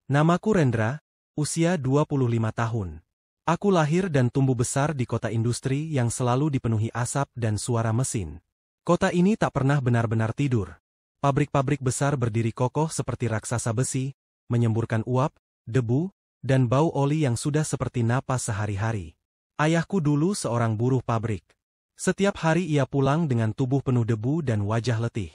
Namaku Rendra, usia 25 tahun. Aku lahir dan tumbuh besar di kota industri yang selalu dipenuhi asap dan suara mesin. Kota ini tak pernah benar-benar tidur. Pabrik-pabrik besar berdiri kokoh seperti raksasa besi, menyemburkan uap, debu, dan bau oli yang sudah seperti napas sehari-hari. Ayahku dulu seorang buruh pabrik. Setiap hari ia pulang dengan tubuh penuh debu dan wajah letih.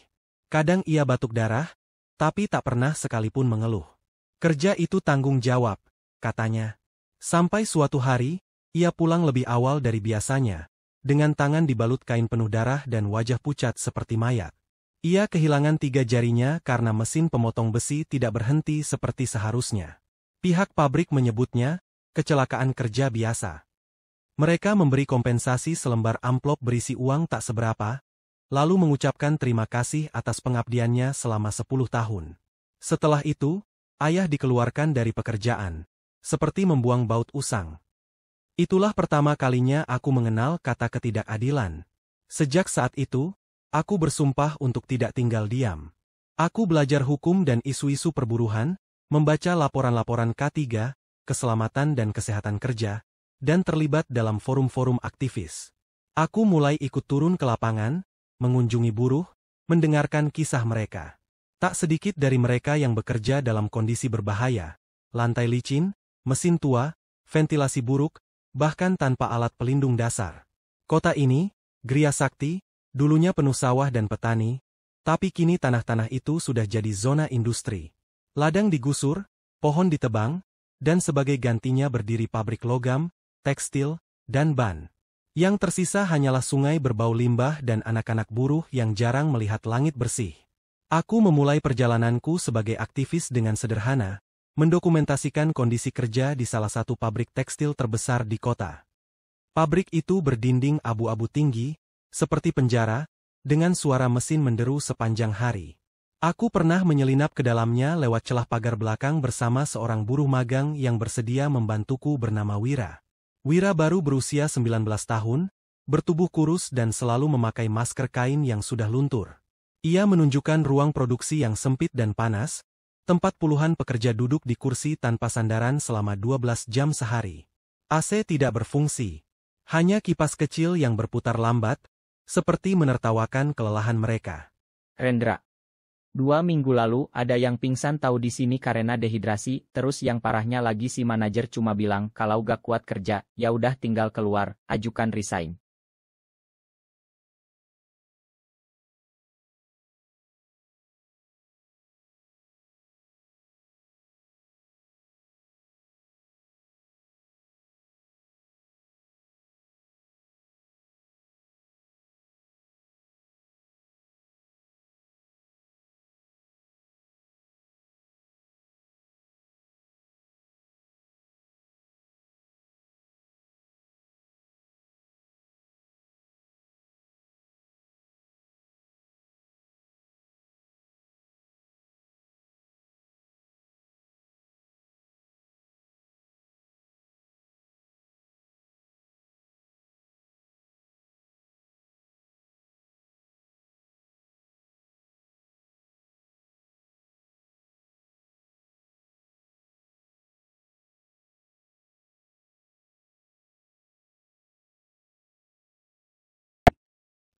Kadang ia batuk darah, tapi tak pernah sekalipun mengeluh. Kerja itu tanggung jawab, katanya. Sampai suatu hari, ia pulang lebih awal dari biasanya, dengan tangan dibalut kain penuh darah dan wajah pucat seperti mayat. Ia kehilangan 3 jarinya karena mesin pemotong besi tidak berhenti seperti seharusnya. Pihak pabrik menyebutnya kecelakaan kerja biasa. Mereka memberi kompensasi selembar amplop berisi uang tak seberapa, lalu mengucapkan terima kasih atas pengabdiannya selama 10 tahun. Setelah itu, ayah dikeluarkan dari pekerjaan, seperti membuang baut usang. Itulah pertama kalinya aku mengenal kata ketidakadilan. Sejak saat itu, aku bersumpah untuk tidak tinggal diam. Aku belajar hukum dan isu-isu perburuhan, membaca laporan-laporan K3, keselamatan dan kesehatan kerja, dan terlibat dalam forum-forum aktivis. Aku mulai ikut turun ke lapangan, mengunjungi buruh, mendengarkan kisah mereka. Tak sedikit dari mereka yang bekerja dalam kondisi berbahaya, lantai licin, mesin tua, ventilasi buruk, bahkan tanpa alat pelindung dasar. Kota ini, Gria Sakti, dulunya penuh sawah dan petani, tapi kini tanah-tanah itu sudah jadi zona industri. Ladang digusur, pohon ditebang, dan sebagai gantinya berdiri pabrik logam, tekstil, dan ban. Yang tersisa hanyalah sungai berbau limbah dan anak-anak buruh yang jarang melihat langit bersih. Aku memulai perjalananku sebagai aktivis dengan sederhana, mendokumentasikan kondisi kerja di salah satu pabrik tekstil terbesar di kota. Pabrik itu berdinding abu-abu tinggi, seperti penjara, dengan suara mesin menderu sepanjang hari. Aku pernah menyelinap ke dalamnya lewat celah pagar belakang bersama seorang buruh magang yang bersedia membantuku bernama Wira. Wira baru berusia 19 tahun, bertubuh kurus dan selalu memakai masker kain yang sudah luntur. Ia menunjukkan ruang produksi yang sempit dan panas, tempat puluhan pekerja duduk di kursi tanpa sandaran selama 12 jam sehari. AC tidak berfungsi. Hanya kipas kecil yang berputar lambat, seperti menertawakan kelelahan mereka. Rendra. 2 minggu lalu ada yang pingsan tahu di sini karena dehidrasi, terus yang parahnya lagi si manajer cuma bilang kalau gak kuat kerja, ya udah tinggal keluar, ajukan resign.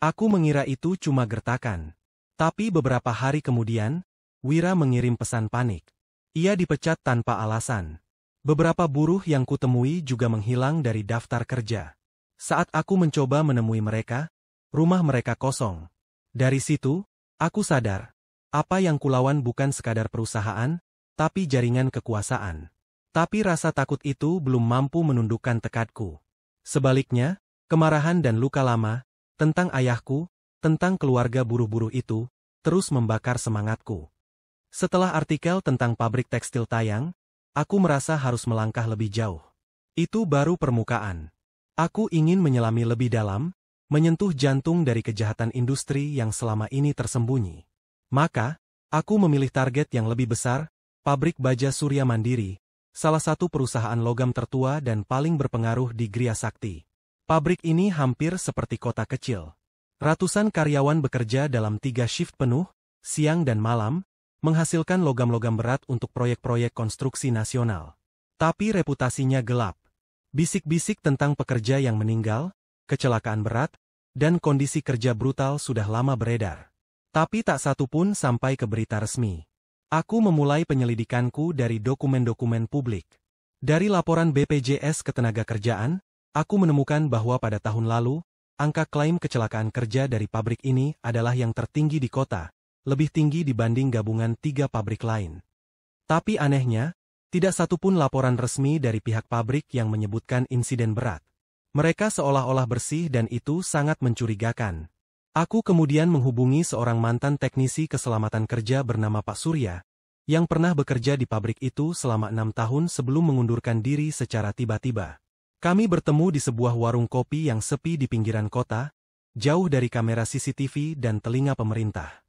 Aku mengira itu cuma gertakan. Tapi beberapa hari kemudian, Wira mengirim pesan panik. Ia dipecat tanpa alasan. Beberapa buruh yang kutemui juga menghilang dari daftar kerja. Saat aku mencoba menemui mereka, rumah mereka kosong. Dari situ, aku sadar, apa yang kulawan bukan sekadar perusahaan, tapi jaringan kekuasaan. Tapi rasa takut itu belum mampu menundukkan tekadku. Sebaliknya, kemarahan dan luka lama, tentang ayahku, tentang keluarga buruh-buruh itu, terus membakar semangatku. Setelah artikel tentang pabrik tekstil tayang, aku merasa harus melangkah lebih jauh. Itu baru permukaan. Aku ingin menyelami lebih dalam, menyentuh jantung dari kejahatan industri yang selama ini tersembunyi. Maka, aku memilih target yang lebih besar, pabrik baja Surya Mandiri, salah satu perusahaan logam tertua dan paling berpengaruh di Gria Sakti. Pabrik ini hampir seperti kota kecil. Ratusan karyawan bekerja dalam 3 shift penuh, siang dan malam, menghasilkan logam-logam berat untuk proyek-proyek konstruksi nasional. Tapi reputasinya gelap. Bisik-bisik tentang pekerja yang meninggal, kecelakaan berat, dan kondisi kerja brutal sudah lama beredar. Tapi tak satu pun sampai ke berita resmi. Aku memulai penyelidikanku dari dokumen-dokumen publik. Dari laporan BPJS Ketenagakerjaan, aku menemukan bahwa pada tahun lalu, angka klaim kecelakaan kerja dari pabrik ini adalah yang tertinggi di kota, lebih tinggi dibanding gabungan 3 pabrik lain. Tapi anehnya, tidak satupun laporan resmi dari pihak pabrik yang menyebutkan insiden berat. Mereka seolah-olah bersih dan itu sangat mencurigakan. Aku kemudian menghubungi seorang mantan teknisi keselamatan kerja bernama Pak Surya, yang pernah bekerja di pabrik itu selama 6 tahun sebelum mengundurkan diri secara tiba-tiba. Kami bertemu di sebuah warung kopi yang sepi di pinggiran kota, jauh dari kamera CCTV dan telinga pemerintah.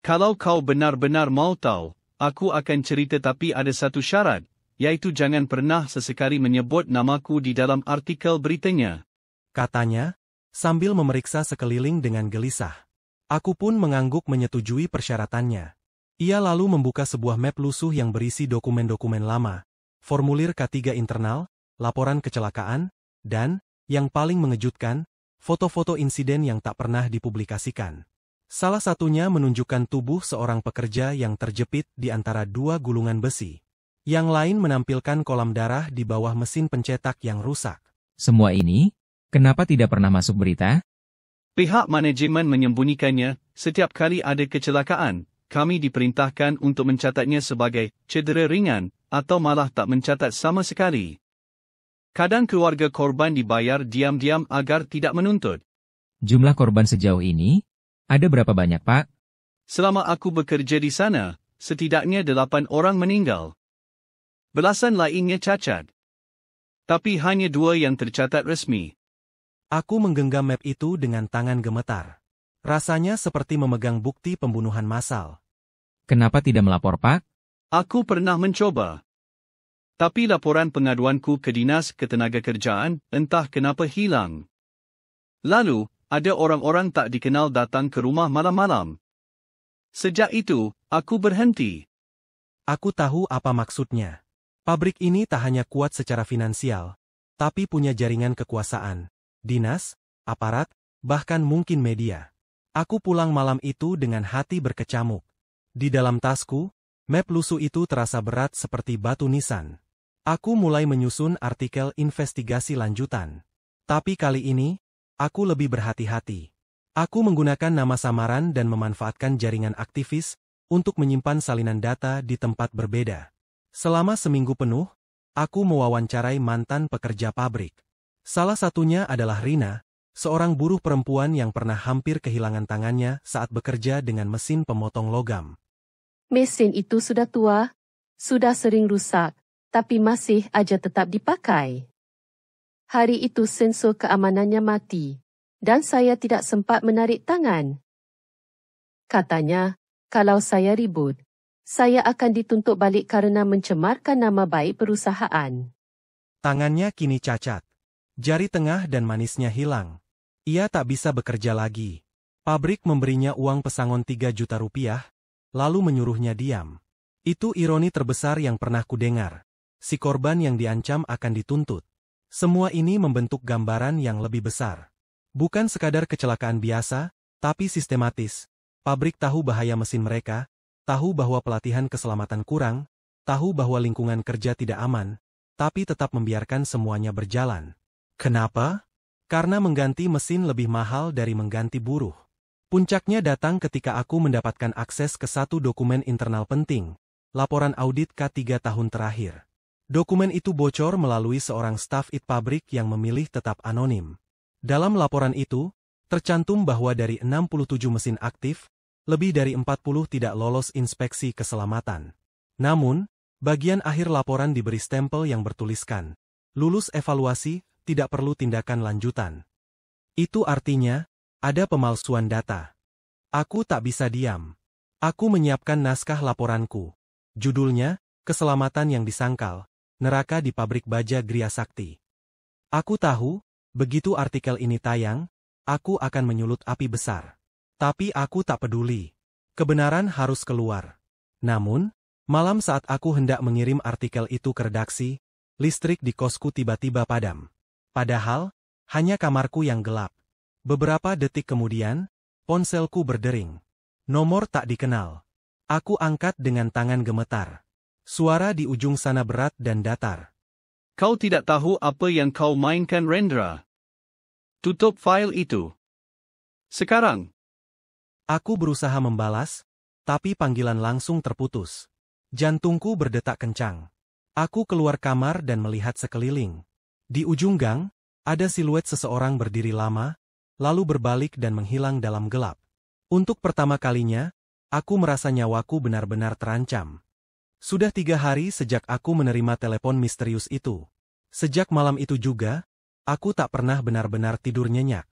Kalau kau benar-benar mau tahu, aku akan cerita tapi ada satu syarat, yaitu jangan pernah sesekali menyebut namaku di dalam artikel beritanya. Katanya, sambil memeriksa sekeliling dengan gelisah. Aku pun mengangguk menyetujui persyaratannya. Ia lalu membuka sebuah map lusuh yang berisi dokumen-dokumen lama, formulir K3 internal, laporan kecelakaan, dan, yang paling mengejutkan, foto-foto insiden yang tak pernah dipublikasikan. Salah satunya menunjukkan tubuh seorang pekerja yang terjepit di antara 2 gulungan besi. Yang lain menampilkan kolam darah di bawah mesin pencetak yang rusak. Semua ini, kenapa tidak pernah masuk berita? Pihak manajemen menyembunyikannya. Setiap kali ada kecelakaan, kami diperintahkan untuk mencatatnya sebagai cedera ringan, atau malah tak mencatat sama sekali. Kadang keluarga korban dibayar diam-diam agar tidak menuntut. Jumlah korban sejauh ini, ada berapa banyak, Pak? Selama aku bekerja di sana, setidaknya 8 orang meninggal. Belasan lainnya cacat. Tapi hanya 2 yang tercatat resmi. Aku menggenggam map itu dengan tangan gemetar. Rasanya seperti memegang bukti pembunuhan massal. Kenapa tidak melapor, Pak? Aku pernah mencoba. Tapi laporan pengaduanku ke Dinas Ketenagakerjaan entah kenapa hilang. Lalu, ada orang-orang tak dikenal datang ke rumah malam-malam. Sejak itu, aku berhenti. Aku tahu apa maksudnya. Pabrik ini tak hanya kuat secara finansial, tapi punya jaringan kekuasaan, dinas, aparat, bahkan mungkin media. Aku pulang malam itu dengan hati berkecamuk. Di dalam tasku, map lusuh itu terasa berat seperti batu nisan. Aku mulai menyusun artikel investigasi lanjutan. Tapi kali ini, aku lebih berhati-hati. Aku menggunakan nama samaran dan memanfaatkan jaringan aktivis untuk menyimpan salinan data di tempat berbeda. Selama seminggu penuh, aku mewawancarai mantan pekerja pabrik. Salah satunya adalah Rina, seorang buruh perempuan yang pernah hampir kehilangan tangannya saat bekerja dengan mesin pemotong logam. Mesin itu sudah tua, sudah sering rusak, tapi masih aja tetap dipakai. Hari itu sensor keamanannya mati, dan saya tidak sempat menarik tangan. Katanya, kalau saya ribut, saya akan dituntut balik karena mencemarkan nama baik perusahaan. Tangannya kini cacat. Jari tengah dan manisnya hilang. Ia tak bisa bekerja lagi. Pabrik memberinya uang pesangon 3 juta rupiah, lalu menyuruhnya diam. Itu ironi terbesar yang pernah kudengar. Si korban yang diancam akan dituntut. Semua ini membentuk gambaran yang lebih besar. Bukan sekadar kecelakaan biasa, tapi sistematis. Pabrik tahu bahaya mesin mereka, tahu bahwa pelatihan keselamatan kurang, tahu bahwa lingkungan kerja tidak aman, tapi tetap membiarkan semuanya berjalan. Kenapa? Karena mengganti mesin lebih mahal dari mengganti buruh. Puncaknya datang ketika aku mendapatkan akses ke satu dokumen internal penting, laporan audit K3 tahun terakhir. Dokumen itu bocor melalui seorang staf IT pabrik yang memilih tetap anonim. Dalam laporan itu, tercantum bahwa dari 67 mesin aktif, lebih dari 40 tidak lolos inspeksi keselamatan. Namun, bagian akhir laporan diberi stempel yang bertuliskan, lulus evaluasi, tidak perlu tindakan lanjutan. Itu artinya, ada pemalsuan data. Aku tak bisa diam. Aku menyiapkan naskah laporanku. Judulnya, Keselamatan yang Disangkal. Neraka di Pabrik Baja Gria Sakti. Aku tahu, begitu artikel ini tayang, aku akan menyulut api besar. Tapi aku tak peduli. Kebenaran harus keluar. Namun, malam saat aku hendak mengirim artikel itu ke redaksi, listrik di kosku tiba-tiba padam. Padahal, hanya kamarku yang gelap. Beberapa detik kemudian, ponselku berdering. Nomor tak dikenal. Aku angkat dengan tangan gemetar. Suara di ujung sana berat dan datar. Kau tidak tahu apa yang kau mainkan, Rendra. Tutup file itu. Sekarang. Aku berusaha membalas, tapi panggilan langsung terputus. Jantungku berdetak kencang. Aku keluar kamar dan melihat sekeliling. Di ujung gang, ada siluet seseorang berdiri lama, lalu berbalik dan menghilang dalam gelap. Untuk pertama kalinya, aku merasa nyawaku benar-benar terancam. Sudah 3 hari sejak aku menerima telepon misterius itu. Sejak malam itu juga, aku tak pernah benar-benar tidur nyenyak.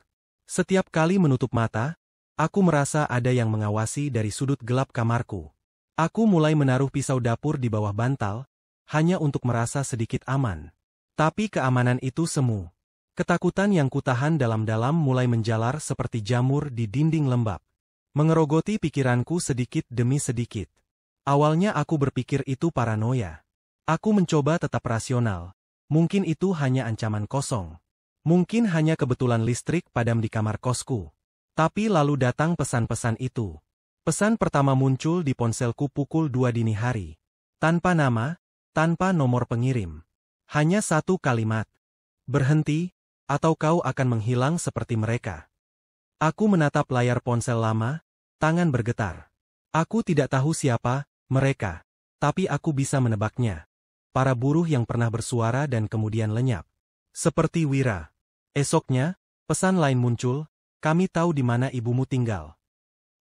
Setiap kali menutup mata, aku merasa ada yang mengawasi dari sudut gelap kamarku. Aku mulai menaruh pisau dapur di bawah bantal, hanya untuk merasa sedikit aman. Tapi keamanan itu semu. Ketakutan yang kutahan dalam-dalam mulai menjalar seperti jamur di dinding lembab. Mengerogoti pikiranku sedikit demi sedikit. Awalnya aku berpikir itu paranoia. Aku mencoba tetap rasional. Mungkin itu hanya ancaman kosong. Mungkin hanya kebetulan listrik padam di kamar kosku. Tapi lalu datang pesan-pesan itu. Pesan pertama muncul di ponselku pukul 2 dini hari. Tanpa nama, tanpa nomor pengirim. Hanya satu kalimat. Berhenti, atau kau akan menghilang seperti mereka. Aku menatap layar ponsel lama, tangan bergetar. Aku tidak tahu siapa mereka, tapi aku bisa menebaknya. Para buruh yang pernah bersuara dan kemudian lenyap. Seperti Wira. Esoknya, pesan lain muncul, kami tahu di mana ibumu tinggal.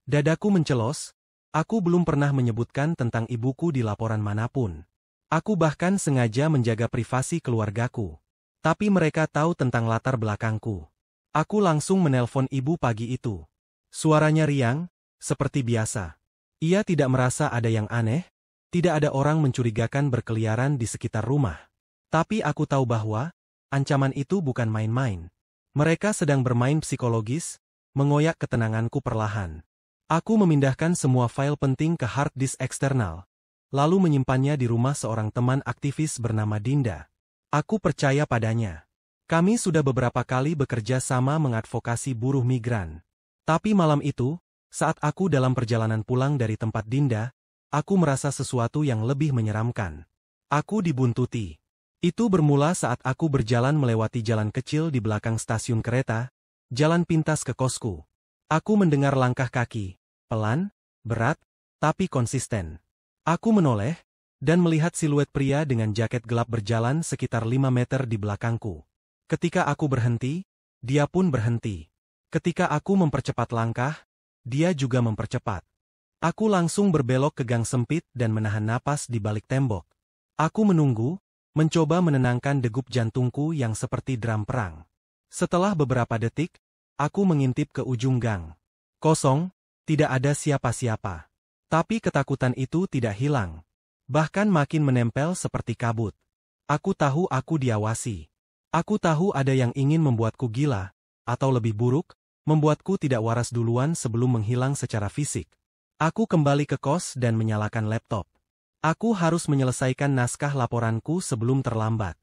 Dadaku mencelos, aku belum pernah menyebutkan tentang ibuku di laporan manapun. Aku bahkan sengaja menjaga privasi keluargaku. Tapi mereka tahu tentang latar belakangku. Aku langsung menelpon ibu pagi itu. Suaranya riang, seperti biasa. Ia tidak merasa ada yang aneh, tidak ada orang mencurigakan berkeliaran di sekitar rumah. Tapi aku tahu bahwa, ancaman itu bukan main-main. Mereka sedang bermain psikologis, mengoyak ketenanganku perlahan. Aku memindahkan semua file penting ke hard disk eksternal, lalu menyimpannya di rumah seorang teman aktivis bernama Dinda. Aku percaya padanya. Kami sudah beberapa kali bekerja sama mengadvokasi buruh migran. Tapi malam itu, saat aku dalam perjalanan pulang dari tempat Dinda, aku merasa sesuatu yang lebih menyeramkan. Aku dibuntuti. Itu bermula saat aku berjalan melewati jalan kecil di belakang stasiun kereta, jalan pintas ke kosku. Aku mendengar langkah kaki, pelan, berat, tapi konsisten. Aku menoleh, dan melihat siluet pria dengan jaket gelap berjalan sekitar 5 meter di belakangku. Ketika aku berhenti, dia pun berhenti. Ketika aku mempercepat langkah, dia juga mempercepat. Aku langsung berbelok ke gang sempit dan menahan napas di balik tembok. Aku menunggu, mencoba menenangkan degup jantungku yang seperti drum perang. Setelah beberapa detik, aku mengintip ke ujung gang. Kosong, tidak ada siapa-siapa. Tapi ketakutan itu tidak hilang. Bahkan makin menempel seperti kabut. Aku tahu aku diawasi. Aku tahu ada yang ingin membuatku gila, atau lebih buruk, membuatku tidak waras duluan sebelum menghilang secara fisik. Aku kembali ke kos dan menyalakan laptop. Aku harus menyelesaikan naskah laporanku sebelum terlambat.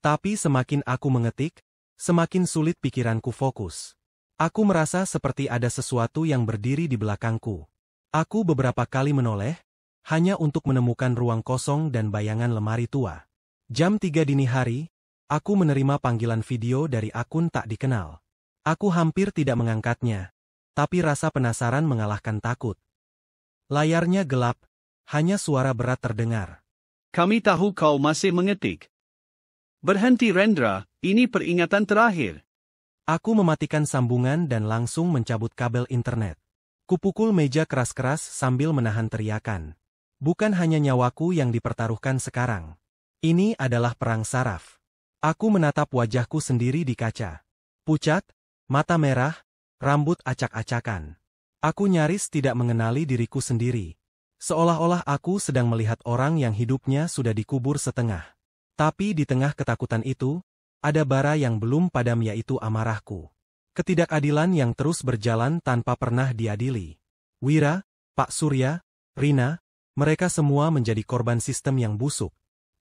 Tapi semakin aku mengetik, semakin sulit pikiranku fokus. Aku merasa seperti ada sesuatu yang berdiri di belakangku. Aku beberapa kali menoleh, hanya untuk menemukan ruang kosong dan bayangan lemari tua. Jam 3 dini hari, aku menerima panggilan video dari akun tak dikenal. Aku hampir tidak mengangkatnya, tapi rasa penasaran mengalahkan takut. Layarnya gelap, hanya suara berat terdengar. Kami tahu kau masih mengetik. Berhenti, Rendra, ini peringatan terakhir. Aku mematikan sambungan dan langsung mencabut kabel internet. Kupukul meja keras-keras sambil menahan teriakan. Bukan hanya nyawaku yang dipertaruhkan sekarang. Ini adalah perang saraf. Aku menatap wajahku sendiri di kaca. Pucat, mata merah, rambut acak-acakan. Aku nyaris tidak mengenali diriku sendiri. Seolah-olah aku sedang melihat orang yang hidupnya sudah dikubur setengah. Tapi di tengah ketakutan itu, ada bara yang belum padam, yaitu amarahku. Ketidakadilan yang terus berjalan tanpa pernah diadili. Wira, Pak Surya, Rina, Mereka semua menjadi korban sistem yang busuk.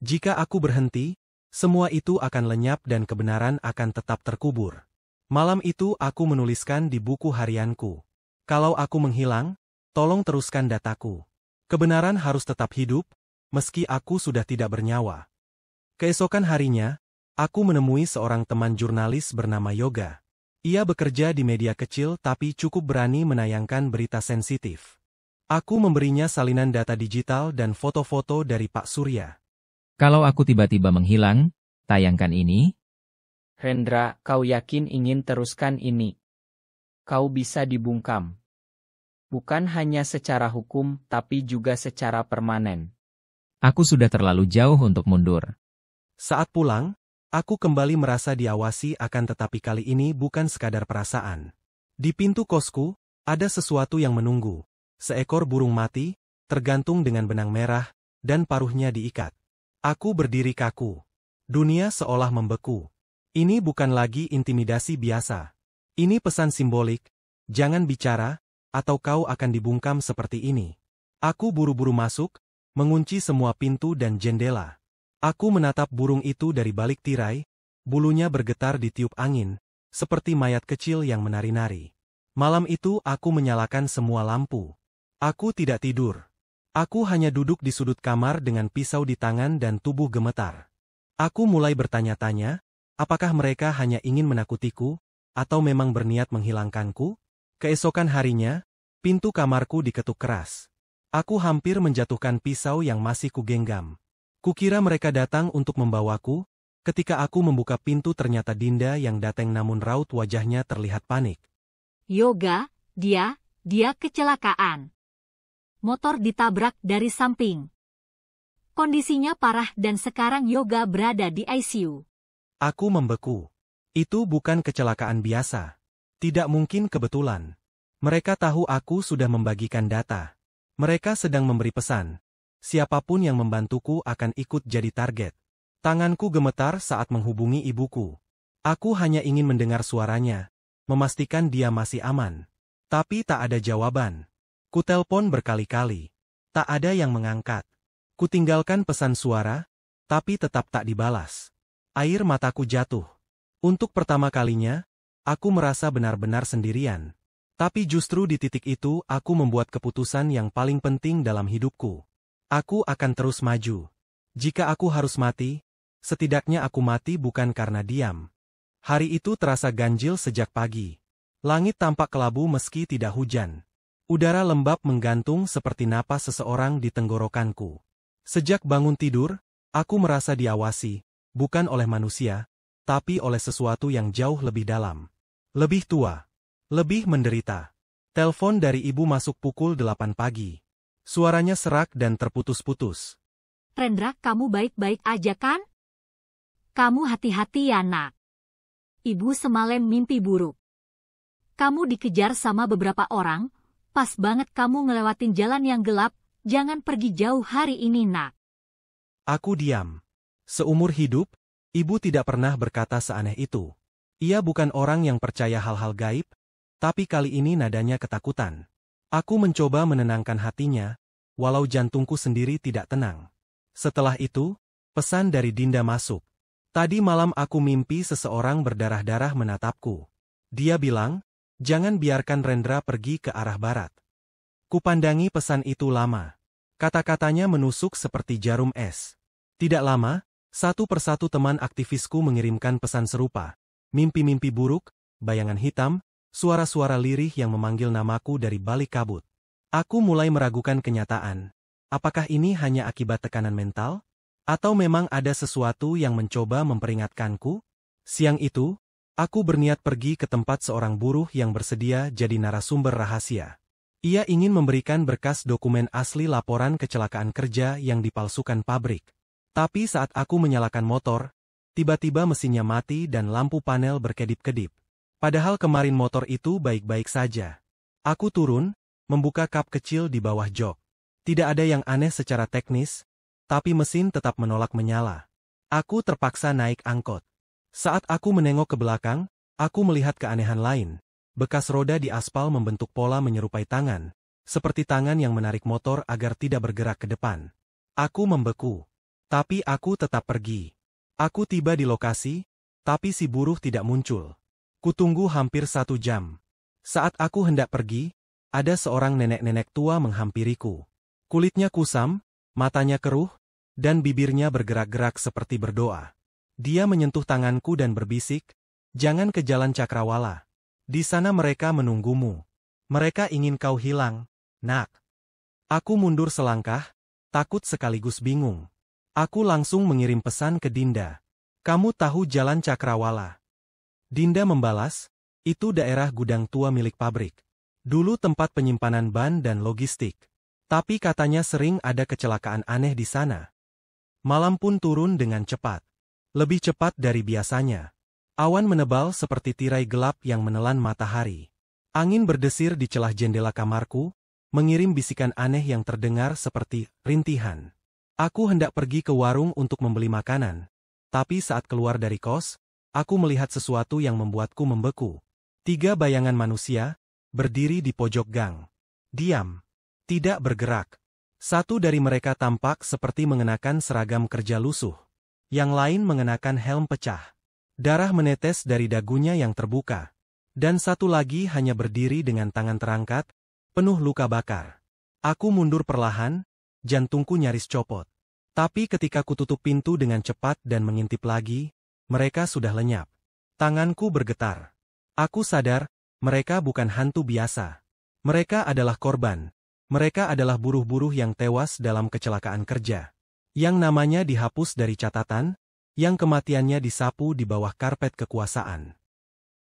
Jika aku berhenti, semua itu akan lenyap dan kebenaran akan tetap terkubur. Malam itu aku menuliskan di buku harianku. Kalau aku menghilang, tolong teruskan dataku. Kebenaran harus tetap hidup, meski aku sudah tidak bernyawa. Keesokan harinya, aku menemui seorang teman jurnalis bernama Yoga. Ia bekerja di media kecil tapi cukup berani menayangkan berita sensitif. Aku memberinya salinan data digital dan foto-foto dari Pak Surya. Kalau aku tiba-tiba menghilang, tayangkan ini. Rendra, kau yakin ingin teruskan ini? Kau bisa dibungkam. Bukan hanya secara hukum, tapi juga secara permanen. Aku sudah terlalu jauh untuk mundur. Saat pulang, aku kembali merasa diawasi akan tetapi kali ini bukan sekadar perasaan. Di pintu kosku, ada sesuatu yang menunggu. Seekor burung mati, tergantung dengan benang merah, dan paruhnya diikat. Aku berdiri kaku. Dunia seolah membeku. Ini bukan lagi intimidasi biasa. Ini pesan simbolik, jangan bicara, atau kau akan dibungkam seperti ini. Aku buru-buru masuk, mengunci semua pintu dan jendela. Aku menatap burung itu dari balik tirai, bulunya bergetar ditiup angin, seperti mayat kecil yang menari-nari. Malam itu aku menyalakan semua lampu. Aku tidak tidur. Aku hanya duduk di sudut kamar dengan pisau di tangan dan tubuh gemetar. Aku mulai bertanya-tanya, apakah mereka hanya ingin menakutiku, atau memang berniat menghilangkanku? Keesokan harinya, pintu kamarku diketuk keras. Aku hampir menjatuhkan pisau yang masih kugenggam. Kukira mereka datang untuk membawaku, ketika aku membuka pintu ternyata Dinda yang datang namun raut wajahnya terlihat panik. Yoga, dia kecelakaan. Motor ditabrak dari samping. Kondisinya parah dan sekarang Yoga berada di ICU. Aku membeku. Itu bukan kecelakaan biasa. Tidak mungkin kebetulan. Mereka tahu aku sudah membagikan data. Mereka sedang memberi pesan. Siapapun yang membantuku akan ikut jadi target. Tanganku gemetar saat menghubungi ibuku. Aku hanya ingin mendengar suaranya, memastikan dia masih aman. Tapi tak ada jawaban. Kutelpon berkali-kali. Tak ada yang mengangkat. Kutinggalkan pesan suara, tapi tetap tak dibalas. Air mataku jatuh. Untuk pertama kalinya, aku merasa benar-benar sendirian. Tapi justru di titik itu aku membuat keputusan yang paling penting dalam hidupku. Aku akan terus maju. Jika aku harus mati, setidaknya aku mati bukan karena diam. Hari itu terasa ganjil sejak pagi. Langit tampak kelabu meski tidak hujan. Udara lembab menggantung seperti napas seseorang di tenggorokanku. Sejak bangun tidur, aku merasa diawasi, bukan oleh manusia, tapi oleh sesuatu yang jauh lebih dalam. Lebih tua. Lebih menderita. Telepon dari ibu masuk pukul 8 pagi. Suaranya serak dan terputus-putus. Rendra, kamu baik-baik aja kan? Kamu hati-hati ya nak. Ibu semalam mimpi buruk. Kamu dikejar sama beberapa orang, pas banget kamu ngelewatin jalan yang gelap, jangan pergi jauh hari ini nak. Aku diam. Seumur hidup, ibu tidak pernah berkata seaneh itu. Ia bukan orang yang percaya hal-hal gaib, tapi kali ini nadanya ketakutan. Aku mencoba menenangkan hatinya, walau jantungku sendiri tidak tenang. Setelah itu, pesan dari Dinda masuk. Tadi malam aku mimpi seseorang berdarah-darah menatapku. Dia bilang, jangan biarkan Rendra pergi ke arah barat. Kupandangi pesan itu lama. Kata-katanya menusuk seperti jarum es. Tidak lama, satu persatu teman aktivisku mengirimkan pesan serupa. Mimpi-mimpi buruk, bayangan hitam, suara-suara lirih yang memanggil namaku dari balik kabut. Aku mulai meragukan kenyataan. Apakah ini hanya akibat tekanan mental? Atau memang ada sesuatu yang mencoba memperingatkanku? Siang itu, aku berniat pergi ke tempat seorang buruh yang bersedia jadi narasumber rahasia. Ia ingin memberikan berkas dokumen asli laporan kecelakaan kerja yang dipalsukan pabrik. Tapi saat aku menyalakan motor, tiba-tiba mesinnya mati dan lampu panel berkedip-kedip. Padahal kemarin motor itu baik-baik saja. Aku turun, membuka kap kecil di bawah jok. Tidak ada yang aneh secara teknis, tapi mesin tetap menolak menyala. Aku terpaksa naik angkot. Saat aku menengok ke belakang, aku melihat keanehan lain. Bekas roda di aspal membentuk pola menyerupai tangan, seperti tangan yang menarik motor agar tidak bergerak ke depan. Aku membeku. Tapi aku tetap pergi. Aku tiba di lokasi, tapi si buruh tidak muncul. Kutunggu hampir 1 jam. Saat aku hendak pergi, ada seorang nenek-nenek tua menghampiriku. Kulitnya kusam, matanya keruh, dan bibirnya bergerak-gerak seperti berdoa. Dia menyentuh tanganku dan berbisik, "Jangan ke Jalan Cakrawala. Di sana mereka menunggumu. Mereka ingin kau hilang, nak." Aku mundur selangkah, takut sekaligus bingung. Aku langsung mengirim pesan ke Dinda. "Kamu tahu Jalan Cakrawala?" Dinda membalas, "Itu daerah gudang tua milik pabrik. Dulu tempat penyimpanan ban dan logistik. Tapi katanya sering ada kecelakaan aneh di sana. Malam pun turun dengan cepat. Lebih cepat dari biasanya. Awan menebal seperti tirai gelap yang menelan matahari. Angin berdesir di celah jendela kamarku, mengirim bisikan aneh yang terdengar seperti rintihan. Aku hendak pergi ke warung untuk membeli makanan. Tapi saat keluar dari kos, aku melihat sesuatu yang membuatku membeku. 3 bayangan manusia, berdiri di pojok gang. Diam. Tidak bergerak. Satu dari mereka tampak seperti mengenakan seragam kerja lusuh. Yang lain mengenakan helm pecah. Darah menetes dari dagunya yang terbuka. Dan satu lagi hanya berdiri dengan tangan terangkat, penuh luka bakar. Aku mundur perlahan, jantungku nyaris copot. Tapi ketika kututup pintu dengan cepat dan mengintip lagi, mereka sudah lenyap. Tanganku bergetar. Aku sadar, mereka bukan hantu biasa. Mereka adalah korban. Mereka adalah buruh-buruh yang tewas dalam kecelakaan kerja. Yang namanya dihapus dari catatan, yang kematiannya disapu di bawah karpet kekuasaan.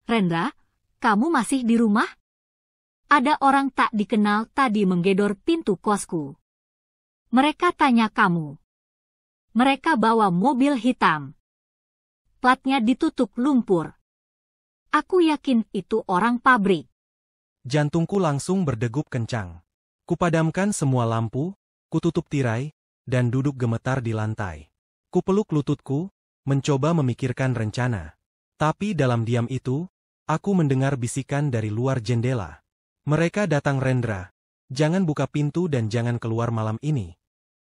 Rendra, kamu masih di rumah? Ada orang tak dikenal tadi menggedor pintu kosku. Mereka tanya kamu. Mereka bawa mobil hitam. Platnya ditutup lumpur. Aku yakin itu orang pabrik. Jantungku langsung berdegup kencang. Kupadamkan semua lampu, kututup tirai, dan duduk gemetar di lantai. Kupeluk lututku, mencoba memikirkan rencana. Tapi dalam diam itu, aku mendengar bisikan dari luar jendela. "Mereka datang, Rendra. Jangan buka pintu dan jangan keluar malam ini."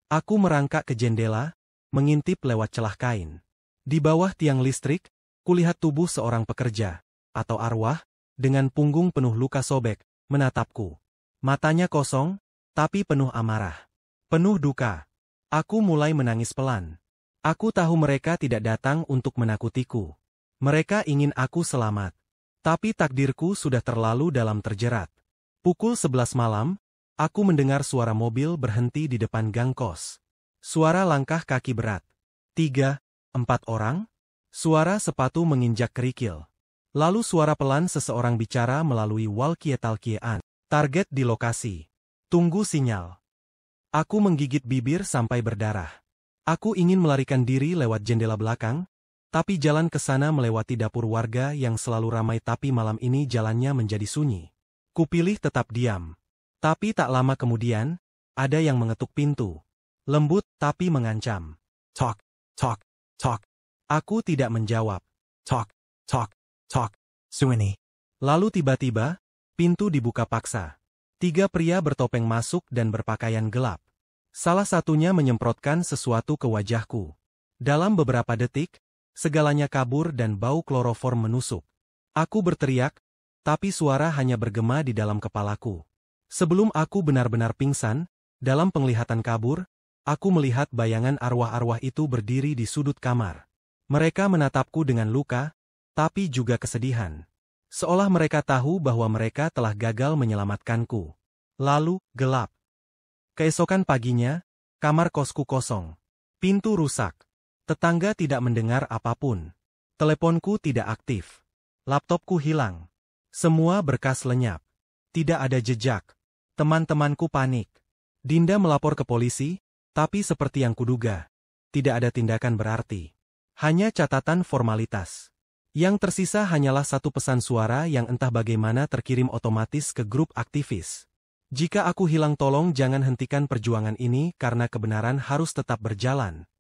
Aku merangkak ke jendela, mengintip lewat celah kain. Di bawah tiang listrik, kulihat tubuh seorang pekerja, atau arwah, dengan punggung penuh luka sobek, menatapku. Matanya kosong, tapi penuh amarah. Penuh duka. Aku mulai menangis pelan. Aku tahu mereka tidak datang untuk menakutiku. Mereka ingin aku selamat. Tapi takdirku sudah terlalu dalam terjerat. Pukul 11 malam, aku mendengar suara mobil berhenti di depan gang kos. Suara langkah kaki berat. 3, 4 orang. Suara sepatu menginjak kerikil. Lalu suara pelan seseorang bicara melalui walkie-talkie-an. Target di lokasi. Tunggu sinyal. Aku menggigit bibir sampai berdarah. Aku ingin melarikan diri lewat jendela belakang, tapi jalan ke sana melewati dapur warga yang selalu ramai, tapi malam ini jalannya menjadi sunyi. Kupilih tetap diam. Tapi tak lama kemudian, ada yang mengetuk pintu. Lembut tapi mengancam. "Tok, tok, tok." Aku tidak menjawab. "Tok, tok, tok, Suini." Lalu tiba-tiba, pintu dibuka paksa. 3 pria bertopeng masuk dan berpakaian gelap. Salah satunya menyemprotkan sesuatu ke wajahku. Dalam beberapa detik, segalanya kabur dan bau kloroform menusuk. Aku berteriak, tapi suara hanya bergema di dalam kepalaku. Sebelum aku benar-benar pingsan, dalam penglihatan kabur, aku melihat bayangan arwah-arwah itu berdiri di sudut kamar. Mereka menatapku dengan luka, tapi juga kesedihan. Seolah mereka tahu bahwa mereka telah gagal menyelamatkanku. Lalu, gelap. Keesokan paginya, kamar kosku kosong. Pintu rusak. Tetangga tidak mendengar apapun. Teleponku tidak aktif. Laptopku hilang. Semua berkas lenyap. Tidak ada jejak. Teman-temanku panik. Dinda melapor ke polisi, tapi seperti yang kuduga, tidak ada tindakan berarti. Hanya catatan formalitas. Yang tersisa hanyalah satu pesan suara yang entah bagaimana terkirim otomatis ke grup aktivis. "Jika aku hilang, tolong jangan hentikan perjuangan ini karena kebenaran harus tetap berjalan."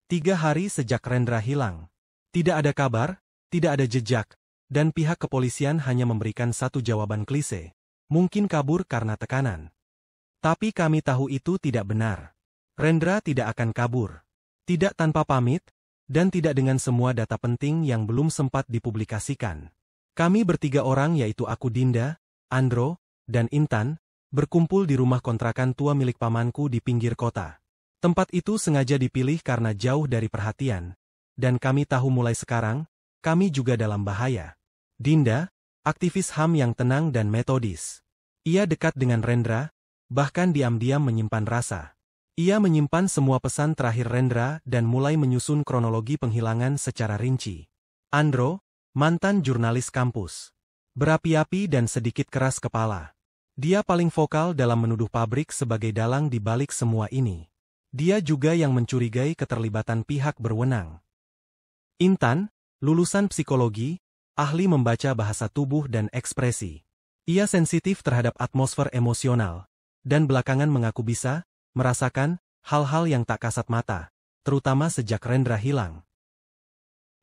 3 hari sejak Rendra hilang. Tidak ada kabar, tidak ada jejak, dan pihak kepolisian hanya memberikan satu jawaban klise. Mungkin kabur karena tekanan. Tapi kami tahu itu tidak benar. Rendra tidak akan kabur. Tidak tanpa pamit, dan tidak dengan semua data penting yang belum sempat dipublikasikan. Kami bertiga orang yaitu aku Dinda, Andro, dan Intan, berkumpul di rumah kontrakan tua milik pamanku di pinggir kota. Tempat itu sengaja dipilih karena jauh dari perhatian, dan kami tahu mulai sekarang, kami juga dalam bahaya. Dinda, aktivis HAM yang tenang dan metodis. Ia dekat dengan Rendra, bahkan diam-diam menyimpan rasa. Ia menyimpan semua pesan terakhir Rendra dan mulai menyusun kronologi penghilangan secara rinci. Andro, mantan jurnalis kampus. Berapi-api dan sedikit keras kepala. Dia paling vokal dalam menuduh pabrik sebagai dalang di balik semua ini. Dia juga yang mencurigai keterlibatan pihak berwenang. Intan, lulusan psikologi, ahli membaca bahasa tubuh dan ekspresi. Ia sensitif terhadap atmosfer emosional, dan belakangan mengaku bisa merasakan hal-hal yang tak kasat mata, terutama sejak Rendra hilang.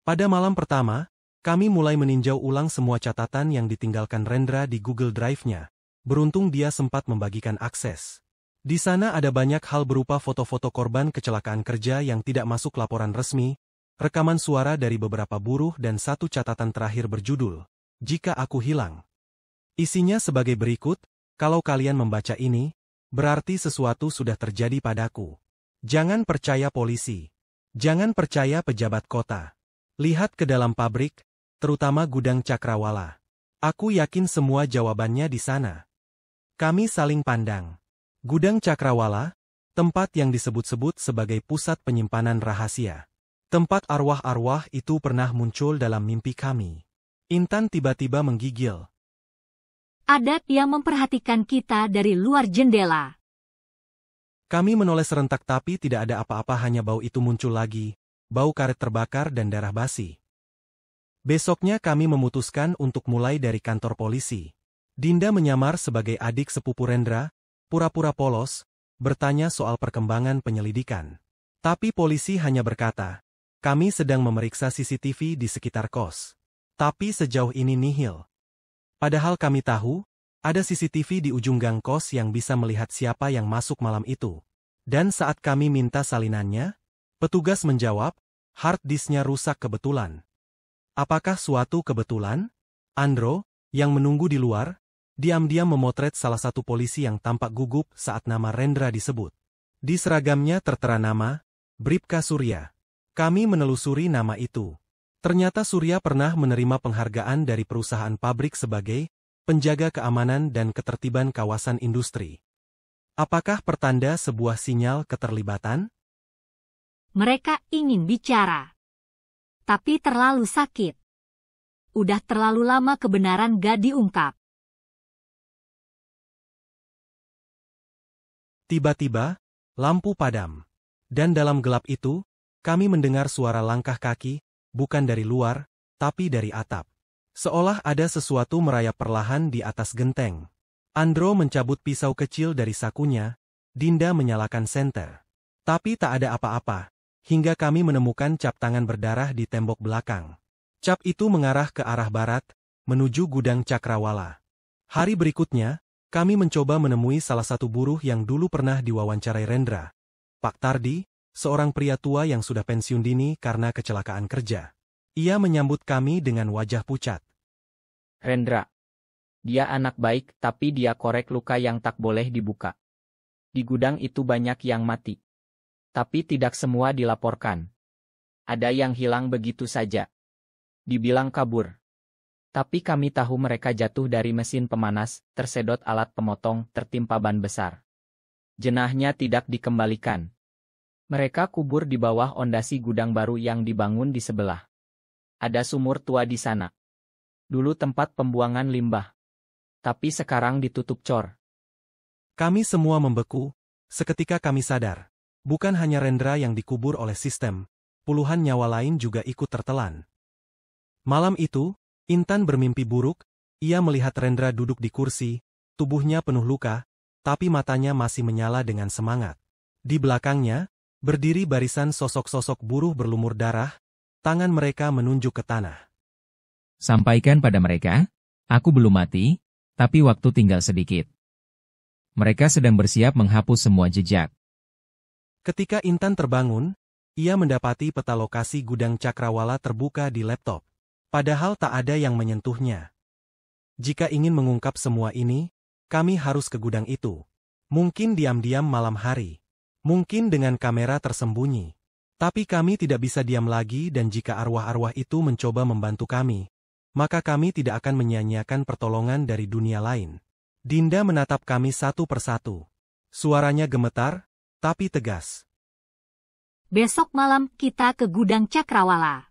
Pada malam pertama, kami mulai meninjau ulang semua catatan yang ditinggalkan Rendra di Google Drive-nya. Beruntung dia sempat membagikan akses. Di sana ada banyak hal berupa foto-foto korban kecelakaan kerja yang tidak masuk laporan resmi, rekaman suara dari beberapa buruh dan satu catatan terakhir berjudul, "Jika Aku Hilang." Isinya sebagai berikut, kalau kalian membaca ini, berarti sesuatu sudah terjadi padaku. Jangan percaya polisi. Jangan percaya pejabat kota. Lihat ke dalam pabrik, terutama gudang Cakrawala. Aku yakin semua jawabannya di sana. Kami saling pandang. Gudang Cakrawala, tempat yang disebut-sebut sebagai pusat penyimpanan rahasia. Tempat arwah-arwah itu pernah muncul dalam mimpi kami. Intan tiba-tiba menggigil. Ada yang memperhatikan kita dari luar jendela. Kami menoleh serentak tapi tidak ada apa-apa, hanya bau itu muncul lagi, bau karet terbakar dan darah basi. Besoknya kami memutuskan untuk mulai dari kantor polisi. Dinda menyamar sebagai adik sepupu Rendra, pura-pura polos, bertanya soal perkembangan penyelidikan. Tapi polisi hanya berkata, kami sedang memeriksa CCTV di sekitar kos. Tapi sejauh ini nihil. Padahal kami tahu, ada CCTV di ujung gang kos yang bisa melihat siapa yang masuk malam itu. Dan saat kami minta salinannya, petugas menjawab, hard disknya rusak kebetulan. Apakah suatu kebetulan? Andro, yang menunggu di luar, diam-diam memotret salah satu polisi yang tampak gugup saat nama Rendra disebut. Di seragamnya tertera nama, Bribka Surya. Kami menelusuri nama itu. Ternyata Surya pernah menerima penghargaan dari perusahaan pabrik sebagai penjaga keamanan dan ketertiban kawasan industri. Apakah pertanda sebuah sinyal keterlibatan? Mereka ingin bicara. Tapi terlalu sakit. Udah terlalu lama kebenaran gak diungkap. Tiba-tiba, lampu padam. Dan dalam gelap itu, kami mendengar suara langkah kaki, bukan dari luar, tapi dari atap. Seolah ada sesuatu merayap perlahan di atas genteng. Andro mencabut pisau kecil dari sakunya, Dinda menyalakan senter. Tapi tak ada apa-apa, hingga kami menemukan cap tangan berdarah di tembok belakang. Cap itu mengarah ke arah barat, menuju gudang Cakrawala. Hari berikutnya, kami mencoba menemui salah satu buruh yang dulu pernah diwawancarai Rendra. Pak Tardi, seorang pria tua yang sudah pensiun dini karena kecelakaan kerja. Ia menyambut kami dengan wajah pucat. Rendra. Dia anak baik, tapi dia korek luka yang tak boleh dibuka. Di gudang itu banyak yang mati. Tapi tidak semua dilaporkan. Ada yang hilang begitu saja. Dibilang kabur. Tapi kami tahu mereka jatuh dari mesin pemanas, tersedot alat pemotong, tertimpa ban besar. Jenahnya tidak dikembalikan. Mereka kubur di bawah ondasi gudang baru yang dibangun di sebelah. Ada sumur tua di sana. Dulu tempat pembuangan limbah. Tapi sekarang ditutup cor. Kami semua membeku, seketika kami sadar. Bukan hanya Rendra yang dikubur oleh sistem, puluhan nyawa lain juga ikut tertelan. Malam itu, Intan bermimpi buruk, ia melihat Rendra duduk di kursi, tubuhnya penuh luka, tapi matanya masih menyala dengan semangat. Di belakangnya, berdiri barisan sosok-sosok buruh berlumur darah, tangan mereka menunjuk ke tanah. Sampaikan pada mereka, aku belum mati, tapi waktu tinggal sedikit. Mereka sedang bersiap menghapus semua jejak. Ketika Intan terbangun, ia mendapati peta lokasi gudang Cakrawala terbuka di laptop. Padahal tak ada yang menyentuhnya. Jika ingin mengungkap semua ini, kami harus ke gudang itu. Mungkin diam-diam malam hari. Mungkin dengan kamera tersembunyi. Tapi kami tidak bisa diam lagi dan jika arwah-arwah itu mencoba membantu kami, maka kami tidak akan menyia-nyiakan pertolongan dari dunia lain. Dinda menatap kami satu persatu. Suaranya gemetar, tapi tegas. Besok malam kita ke gudang Cakrawala.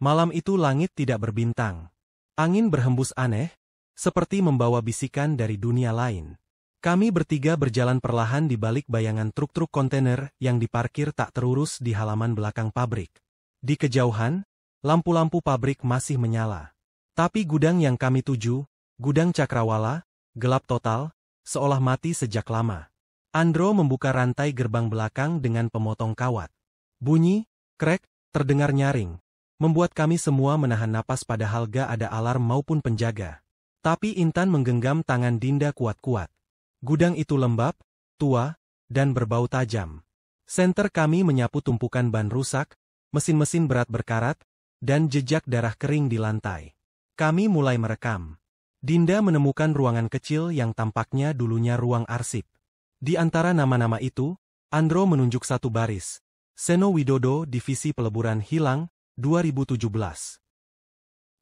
Malam itu langit tidak berbintang. Angin berhembus aneh, seperti membawa bisikan dari dunia lain. Kami bertiga berjalan perlahan di balik bayangan truk-truk kontainer yang diparkir tak terurus di halaman belakang pabrik. Di kejauhan, lampu-lampu pabrik masih menyala. Tapi gudang yang kami tuju, gudang Cakrawala, gelap total, seolah mati sejak lama. Andro membuka rantai gerbang belakang dengan pemotong kawat. Bunyi, krek, terdengar nyaring. Membuat kami semua menahan napas padahal gak ada alarm maupun penjaga. Tapi Intan menggenggam tangan Dinda kuat-kuat. Gudang itu lembab, tua, dan berbau tajam. Senter kami menyapu tumpukan ban rusak, mesin-mesin berat berkarat, dan jejak darah kering di lantai. Kami mulai merekam. Dinda menemukan ruangan kecil yang tampaknya dulunya ruang arsip. Di antara nama-nama itu, Andro menunjuk satu baris. Seno Widodo, Divisi Peleburan Hilang, 2017.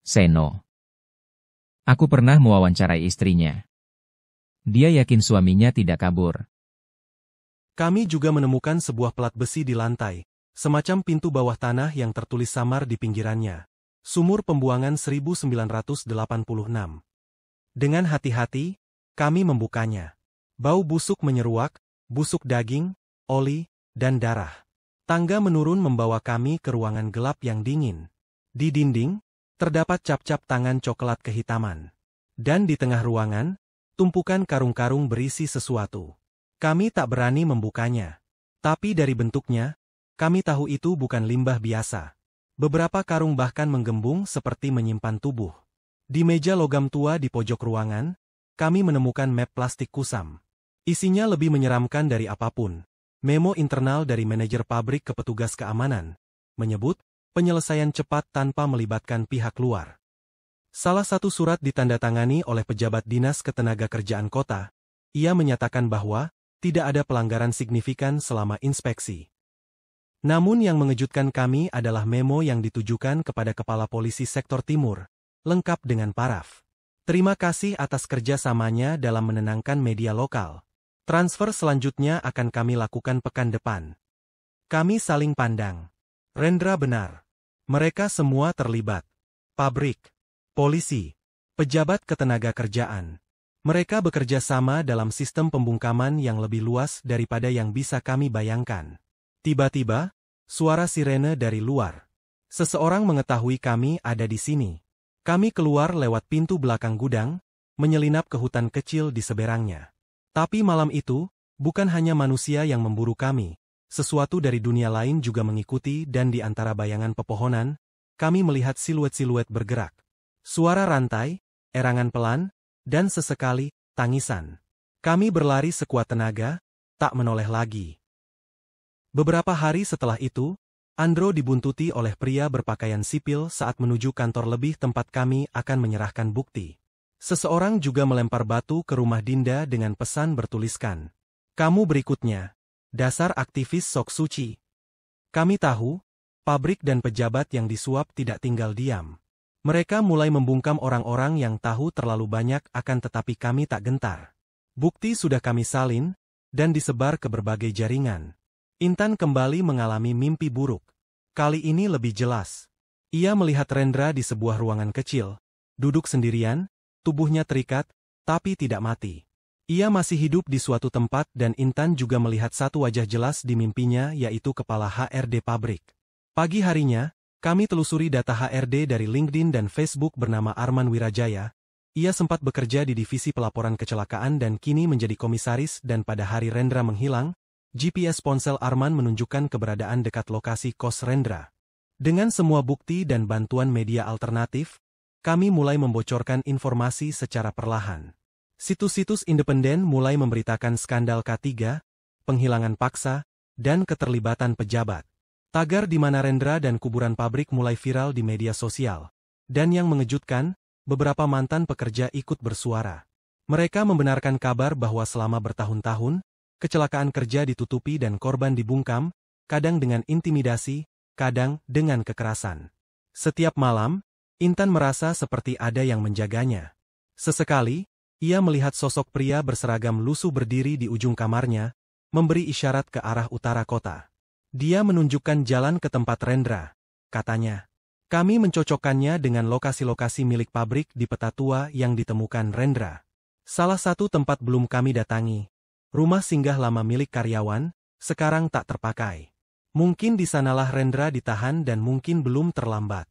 Seno. Aku pernah mewawancarai istrinya. Dia yakin suaminya tidak kabur. Kami juga menemukan sebuah pelat besi di lantai, semacam pintu bawah tanah yang tertulis samar di pinggirannya. Sumur pembuangan 1986. Dengan hati-hati, kami membukanya. Bau busuk menyeruak, busuk daging, oli, dan darah. Tangga menurun membawa kami ke ruangan gelap yang dingin. Di dinding, terdapat cap-cap tangan coklat kehitaman. Dan di tengah ruangan, tumpukan karung-karung berisi sesuatu. Kami tak berani membukanya. Tapi dari bentuknya, kami tahu itu bukan limbah biasa. Beberapa karung bahkan menggembung seperti menyimpan tubuh. Di meja logam tua di pojok ruangan, kami menemukan map plastik kusam. Isinya lebih menyeramkan dari apapun. Memo internal dari manajer pabrik ke petugas keamanan, menyebut, penyelesaian cepat tanpa melibatkan pihak luar. Salah satu surat ditandatangani oleh pejabat Dinas Ketenagakerjaan Kota. Ia menyatakan bahwa, tidak ada pelanggaran signifikan selama inspeksi. Namun yang mengejutkan kami adalah memo yang ditujukan kepada Kepala Polisi Sektor Timur, lengkap dengan paraf. Terima kasih atas kerjasamanya dalam menenangkan media lokal. Transfer selanjutnya akan kami lakukan pekan depan. Kami saling pandang. Rendra benar. Mereka semua terlibat. Pabrik, polisi, pejabat ketenagakerjaan. Mereka bekerja sama dalam sistem pembungkaman yang lebih luas daripada yang bisa kami bayangkan. Tiba-tiba, suara sirene dari luar. Seseorang mengetahui kami ada di sini. Kami keluar lewat pintu belakang gudang, menyelinap ke hutan kecil di seberangnya. Tapi malam itu, bukan hanya manusia yang memburu kami. Sesuatu dari dunia lain juga mengikuti dan di antara bayangan pepohonan, kami melihat siluet-siluet bergerak. Suara rantai, erangan pelan, dan sesekali, tangisan. Kami berlari sekuat tenaga, tak menoleh lagi. Beberapa hari setelah itu, Andro dibuntuti oleh pria berpakaian sipil saat menuju kantor lebih tempat kami akan menyerahkan bukti. Seseorang juga melempar batu ke rumah Dinda dengan pesan bertuliskan, "Kamu berikutnya, dasar aktivis sok suci." Kami tahu, pabrik dan pejabat yang disuap tidak tinggal diam. Mereka mulai membungkam orang-orang yang tahu terlalu banyak akan tetapi kami tak gentar. Bukti sudah kami salin, dan disebar ke berbagai jaringan. Intan kembali mengalami mimpi buruk. Kali ini lebih jelas. Ia melihat Rendra di sebuah ruangan kecil, duduk sendirian, tubuhnya terikat, tapi tidak mati. Ia masih hidup di suatu tempat dan Intan juga melihat satu wajah jelas di mimpinya yaitu kepala HRD pabrik. Pagi harinya, kami telusuri data HRD dari LinkedIn dan Facebook bernama Arman Wirajaya. Ia sempat bekerja di divisi pelaporan kecelakaan dan kini menjadi komisaris dan pada hari Rendra menghilang, GPS ponsel Arman menunjukkan keberadaan dekat lokasi kos Rendra. Dengan semua bukti dan bantuan media alternatif, kami mulai membocorkan informasi secara perlahan. Situs-situs independen mulai memberitakan skandal K3, penghilangan paksa, dan keterlibatan pejabat. Tagar di mana Rendra dan kuburan pabrik mulai viral di media sosial. Dan yang mengejutkan, beberapa mantan pekerja ikut bersuara. Mereka membenarkan kabar bahwa selama bertahun-tahun, kecelakaan kerja ditutupi dan korban dibungkam, kadang dengan intimidasi, kadang dengan kekerasan. Setiap malam, Intan merasa seperti ada yang menjaganya. Sesekali, ia melihat sosok pria berseragam lusuh berdiri di ujung kamarnya, memberi isyarat ke arah utara kota. Dia menunjukkan jalan ke tempat Rendra. Katanya, kami mencocokkannya dengan lokasi-lokasi milik pabrik di peta tua yang ditemukan Rendra. Salah satu tempat belum kami datangi, rumah singgah lama milik karyawan, sekarang tak terpakai. Mungkin di sanalah Rendra ditahan dan mungkin belum terlambat.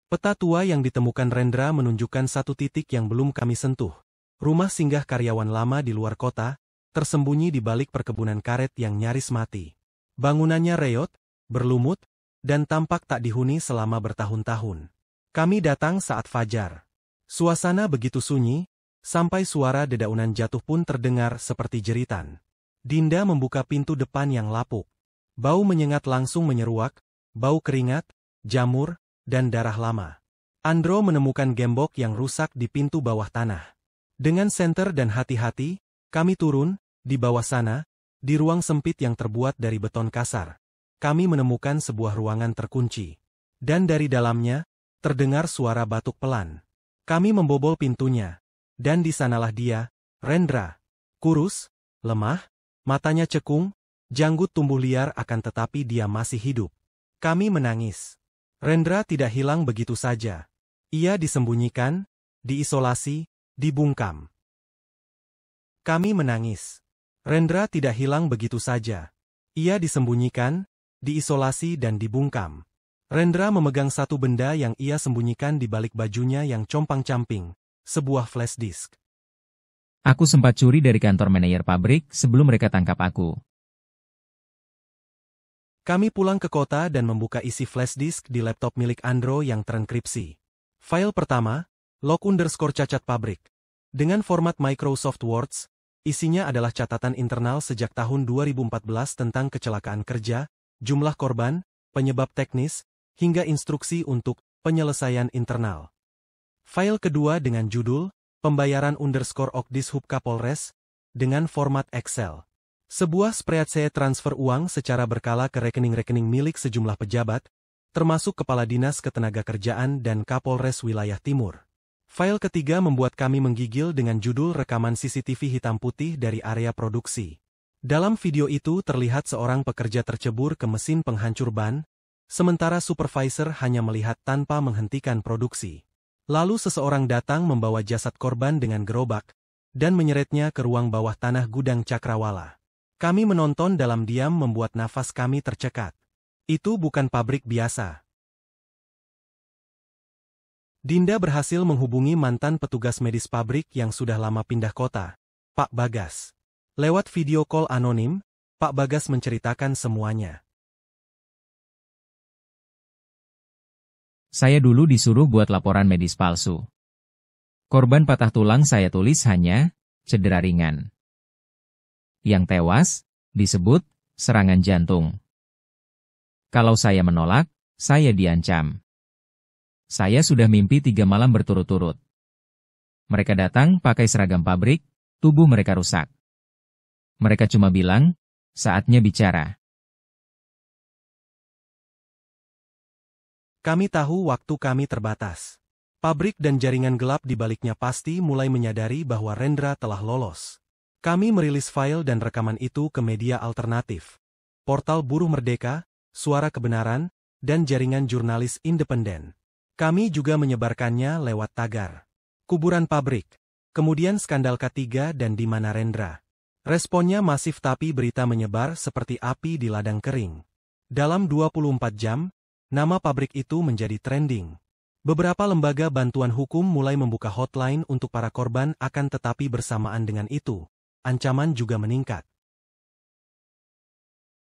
Peta tua yang ditemukan Rendra menunjukkan satu titik yang belum kami sentuh. Rumah singgah karyawan lama di luar kota, tersembunyi di balik perkebunan karet yang nyaris mati. Bangunannya reot, berlumut, dan tampak tak dihuni selama bertahun-tahun. Kami datang saat fajar. Suasana begitu sunyi, sampai suara dedaunan jatuh pun terdengar seperti jeritan. Dinda membuka pintu depan yang lapuk. Bau menyengat langsung menyeruak, bau keringat, jamur, dan darah lama. Andro menemukan gembok yang rusak di pintu bawah tanah. Dengan senter dan hati-hati, kami turun, di bawah sana, di ruang sempit yang terbuat dari beton kasar. Kami menemukan sebuah ruangan terkunci. Dan dari dalamnya, terdengar suara batuk pelan. Kami membobol pintunya. Dan di sanalah dia, Rendra. Kurus, lemah, matanya cekung, janggut tumbuh liar akan tetapi dia masih hidup. Kami menangis. Rendra tidak hilang begitu saja. Ia disembunyikan, diisolasi, dibungkam. Kami menangis. Rendra tidak hilang begitu saja. Ia disembunyikan, diisolasi dan dibungkam. Rendra memegang satu benda yang ia sembunyikan di balik bajunya yang compang-camping, sebuah flash disk. Aku sempat curi dari kantor manajer pabrik sebelum mereka tangkap aku. Kami pulang ke kota dan membuka isi flash disk di laptop milik Andro yang terenkripsi. File pertama, log_cacat pabrik. Dengan format Microsoft Word, isinya adalah catatan internal sejak tahun 2014 tentang kecelakaan kerja, jumlah korban, penyebab teknis, hingga instruksi untuk penyelesaian internal. File kedua dengan judul, pembayaran_Okdis Hub Kapolres, dengan format Excel. Sebuah spreadsheet transfer uang secara berkala ke rekening-rekening milik sejumlah pejabat, termasuk Kepala Dinas Ketenagakerjaan dan Kapolres Wilayah Timur. File ketiga membuat kami menggigil dengan judul rekaman CCTV hitam putih dari area produksi. Dalam video itu terlihat seorang pekerja tercebur ke mesin penghancur ban, sementara supervisor hanya melihat tanpa menghentikan produksi. Lalu seseorang datang membawa jasad korban dengan gerobak, dan menyeretnya ke ruang bawah tanah gudang Cakrawala. Kami menonton dalam diam membuat nafas kami tercekat. Itu bukan pabrik biasa. Dinda berhasil menghubungi mantan petugas medis pabrik yang sudah lama pindah kota, Pak Bagas. Lewat video call anonim, Pak Bagas menceritakan semuanya. Saya dulu disuruh buat laporan medis palsu. Korban patah tulang saya tulis hanya cedera ringan. Yang tewas disebut serangan jantung. Kalau saya menolak, saya diancam. Saya sudah mimpi 3 malam berturut-turut. Mereka datang pakai seragam pabrik, tubuh mereka rusak. Mereka cuma bilang, saatnya bicara. Kami tahu waktu kami terbatas. Pabrik dan jaringan gelap di baliknya pasti mulai menyadari bahwa Rendra telah lolos. Kami merilis file dan rekaman itu ke media alternatif. Portal Buruh Merdeka, Suara Kebenaran, dan jaringan jurnalis independen. Kami juga menyebarkannya lewat tagar. Kuburan pabrik. Kemudian skandal K3 dan di mana Rendra. Responnya masif tapi berita menyebar seperti api di ladang kering. Dalam 24 jam, nama pabrik itu menjadi trending. Beberapa lembaga bantuan hukum mulai membuka hotline untuk para korban akan tetapi bersamaan dengan itu, ancaman juga meningkat.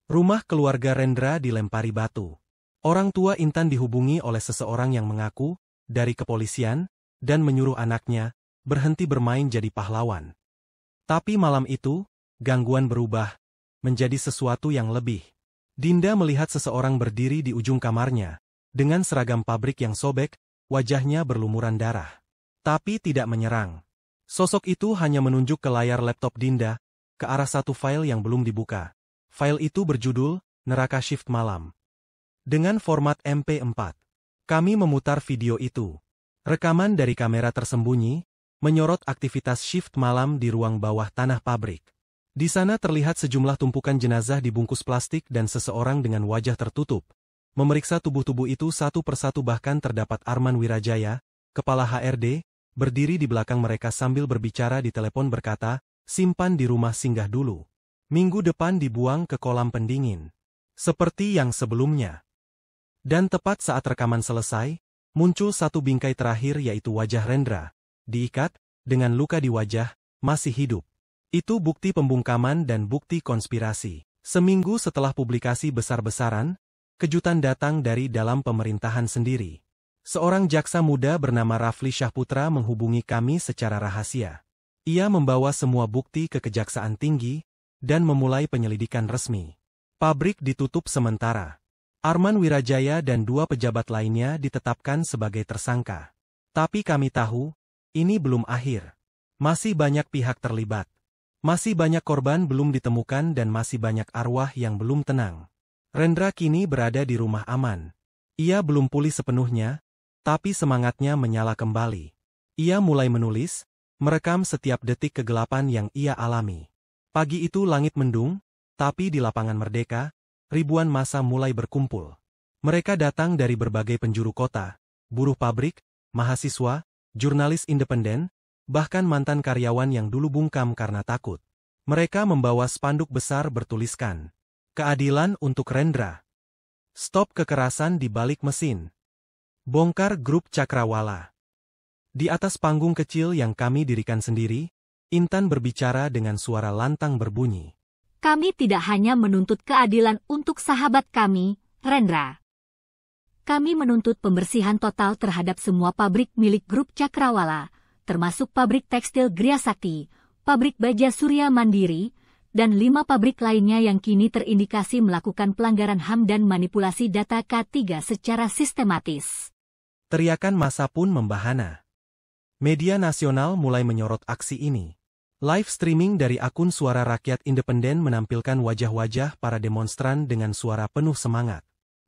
Rumah keluarga Rendra dilempari batu. Orang tua Intan dihubungi oleh seseorang yang mengaku, dari kepolisian, dan menyuruh anaknya, berhenti bermain jadi pahlawan. Tapi malam itu, gangguan berubah menjadi sesuatu yang lebih. Dinda melihat seseorang berdiri di ujung kamarnya, dengan seragam pabrik yang sobek, wajahnya berlumuran darah. Tapi tidak menyerang. Sosok itu hanya menunjuk ke layar laptop Dinda, ke arah satu file yang belum dibuka. File itu berjudul, Neraka Shift Malam. Dengan format MP4. Kami memutar video itu. Rekaman dari kamera tersembunyi, menyorot aktivitas shift malam di ruang bawah tanah pabrik. Di sana terlihat sejumlah tumpukan jenazah dibungkus plastik dan seseorang dengan wajah tertutup. Memeriksa tubuh-tubuh itu satu persatu, bahkan terdapat Arman Wirajaya, kepala HRD, berdiri di belakang mereka sambil berbicara di telepon berkata, simpan di rumah singgah dulu. Minggu depan dibuang ke kolam pendingin. Seperti yang sebelumnya. Dan tepat saat rekaman selesai, muncul satu bingkai terakhir yaitu wajah Rendra. Diikat, dengan luka di wajah, masih hidup. Itu bukti pembungkaman dan bukti konspirasi. Seminggu setelah publikasi besar-besaran, kejutan datang dari dalam pemerintahan sendiri. Seorang jaksa muda bernama Rafli Syahputra menghubungi kami secara rahasia. Ia membawa semua bukti ke Kejaksaan Tinggi, dan memulai penyelidikan resmi. Pabrik ditutup sementara. Arman Wirajaya dan 2 pejabat lainnya ditetapkan sebagai tersangka. Tapi kami tahu, ini belum akhir. Masih banyak pihak terlibat. Masih banyak korban belum ditemukan dan masih banyak arwah yang belum tenang. Rendra kini berada di rumah aman. Ia belum pulih sepenuhnya, tapi semangatnya menyala kembali. Ia mulai menulis, merekam setiap detik kegelapan yang ia alami. Pagi itu langit mendung, tapi di lapangan Merdeka, ribuan massa mulai berkumpul. Mereka datang dari berbagai penjuru kota, buruh pabrik, mahasiswa, jurnalis independen, bahkan mantan karyawan yang dulu bungkam karena takut. Mereka membawa spanduk besar bertuliskan, "Keadilan untuk Rendra. Stop kekerasan di balik mesin. Bongkar grup Cakrawala." Di atas panggung kecil yang kami dirikan sendiri, Intan berbicara dengan suara lantang berbunyi. Kami tidak hanya menuntut keadilan untuk sahabat kami, Rendra. Kami menuntut pembersihan total terhadap semua pabrik milik grup Cakrawala, termasuk pabrik tekstil Gria Sakti, pabrik baja Surya Mandiri, dan 5 pabrik lainnya yang kini terindikasi melakukan pelanggaran HAM dan manipulasi data K3 secara sistematis. Teriakan massa pun membahana. Media nasional mulai menyorot aksi ini. Live streaming dari akun Suara Rakyat Independen menampilkan wajah-wajah para demonstran dengan suara penuh semangat.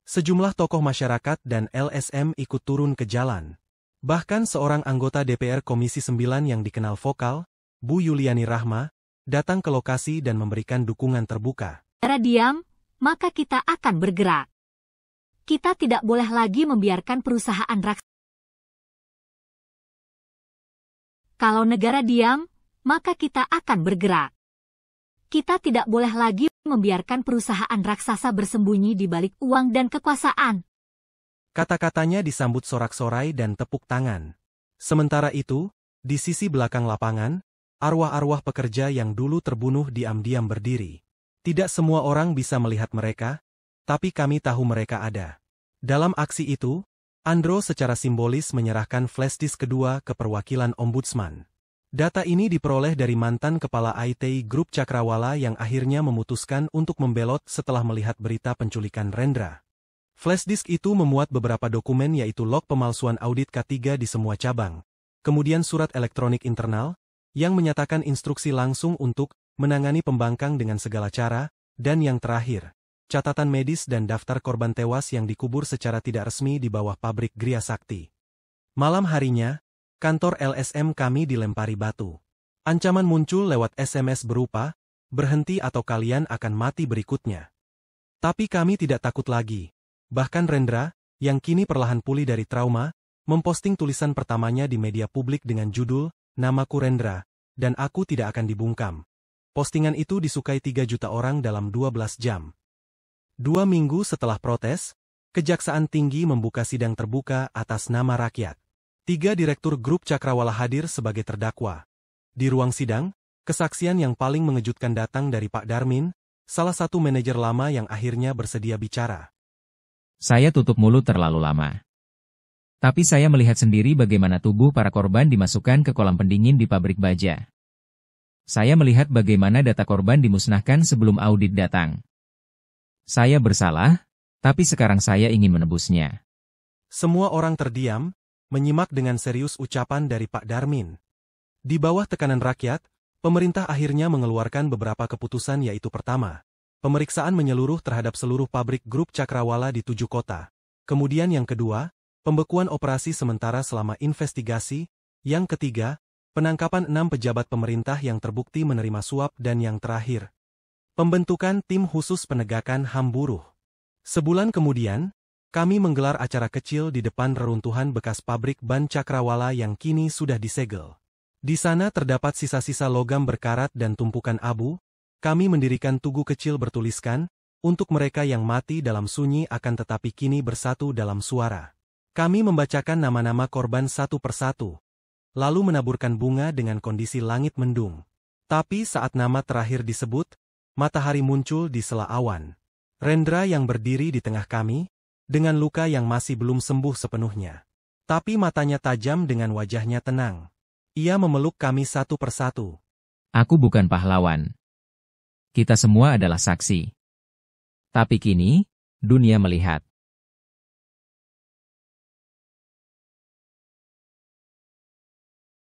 Sejumlah tokoh masyarakat dan LSM ikut turun ke jalan. Bahkan seorang anggota DPR Komisi 9 yang dikenal vokal, Bu Yuliani Rahma, datang ke lokasi dan memberikan dukungan terbuka. Negara diam, maka kita akan bergerak. Kita tidak boleh lagi membiarkan perusahaan raksasa. Kalau negara diam, maka kita akan bergerak. Kita tidak boleh lagi membiarkan perusahaan raksasa bersembunyi di balik uang dan kekuasaan. Kata-katanya disambut sorak-sorai dan tepuk tangan. Sementara itu, di sisi belakang lapangan, arwah-arwah pekerja yang dulu terbunuh diam-diam berdiri. Tidak semua orang bisa melihat mereka, tapi kami tahu mereka ada. Dalam aksi itu, Andro secara simbolis menyerahkan flashdisk kedua ke perwakilan Ombudsman. Data ini diperoleh dari mantan kepala IT Grup Cakrawala yang akhirnya memutuskan untuk membelot setelah melihat berita penculikan Rendra. Flashdisk itu memuat beberapa dokumen yaitu log pemalsuan audit K3 di semua cabang, kemudian surat elektronik internal, yang menyatakan instruksi langsung untuk menangani pembangkang dengan segala cara, dan yang terakhir, catatan medis dan daftar korban tewas yang dikubur secara tidak resmi di bawah pabrik Gria Sakti. Malam harinya, kantor LSM kami dilempari batu. Ancaman muncul lewat SMS berupa, berhenti atau kalian akan mati berikutnya. Tapi kami tidak takut lagi. Bahkan Rendra, yang kini perlahan pulih dari trauma, memposting tulisan pertamanya di media publik dengan judul, "Namaku Rendra, dan aku tidak akan dibungkam." Postingan itu disukai 3 juta orang dalam 12 jam. 2 minggu setelah protes, Kejaksaan Tinggi membuka sidang terbuka atas nama rakyat. 3 direktur grup Cakrawala hadir sebagai terdakwa. Di ruang sidang, kesaksian yang paling mengejutkan datang dari Pak Darmin, salah satu manajer lama yang akhirnya bersedia bicara. Saya tutup mulut terlalu lama. Tapi saya melihat sendiri bagaimana tubuh para korban dimasukkan ke kolam pendingin di pabrik baja. Saya melihat bagaimana data korban dimusnahkan sebelum audit datang. Saya bersalah, tapi sekarang saya ingin menebusnya. Semua orang terdiam, menyimak dengan serius ucapan dari Pak Darmin. Di bawah tekanan rakyat, pemerintah akhirnya mengeluarkan beberapa keputusan yaitu pertama, pemeriksaan menyeluruh terhadap seluruh pabrik grup Cakrawala di 7 kota. Kemudian yang kedua, pembekuan operasi sementara selama investigasi. Yang ketiga, penangkapan 6 pejabat pemerintah yang terbukti menerima suap dan yang terakhir, pembentukan tim khusus penegakan HAM buruh. Sebulan kemudian, kami menggelar acara kecil di depan reruntuhan bekas pabrik ban Cakrawala yang kini sudah disegel. Di sana terdapat sisa-sisa logam berkarat dan tumpukan abu. Kami mendirikan tugu kecil bertuliskan, untuk mereka yang mati dalam sunyi akan tetapi kini bersatu dalam suara. Kami membacakan nama-nama korban satu persatu, lalu menaburkan bunga dengan kondisi langit mendung. Tapi saat nama terakhir disebut, matahari muncul di sela awan. Rendra yang berdiri di tengah kami, dengan luka yang masih belum sembuh sepenuhnya. Tapi matanya tajam dengan wajahnya tenang. Ia memeluk kami satu persatu. Aku bukan pahlawan. Kita semua adalah saksi. Tapi kini, dunia melihat.